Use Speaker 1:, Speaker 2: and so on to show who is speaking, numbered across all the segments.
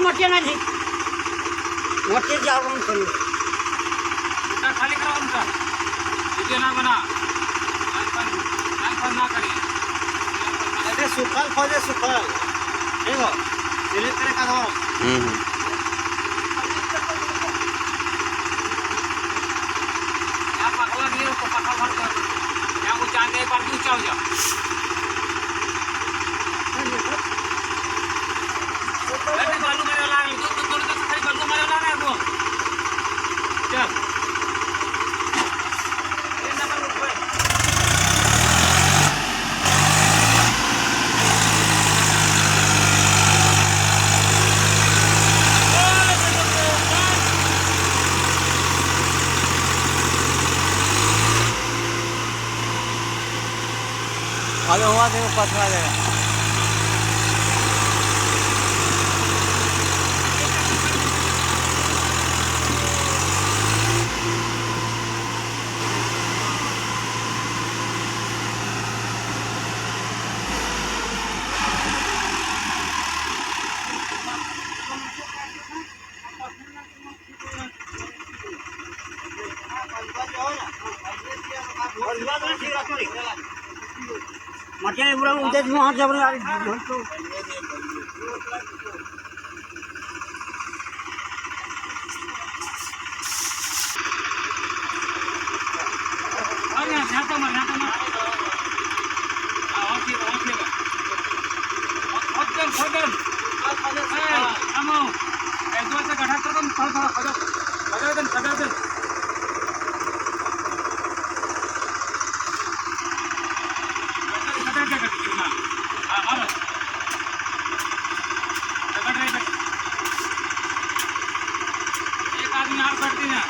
Speaker 1: मोठे नाही मोठे जाऊन करू
Speaker 2: खाली करा उनका वीडियो ना बना आईफोन ना करिए
Speaker 3: अरे सुखल खोजे सुखल देखो डिलीट करे का दो
Speaker 2: या पकवा नहीं उसको पकड़ भर कर या वो चांद एक बार ऊंचा हो जा अरे बालू मेरे लाग दो थोड़ी तो खाली बालू मेरे लाग है वो चल
Speaker 3: आगे हुआ देखो पथरा जाएगा
Speaker 1: मटन पूरा उधर वहाँ जबर आ रही तो
Speaker 2: अरे यहाँ तो मर होटल आमो ऐसा गढ़ा कर तुम थोड़ा खड़ा एक आदमी और करती ना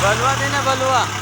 Speaker 3: बलुआ देना बलुआ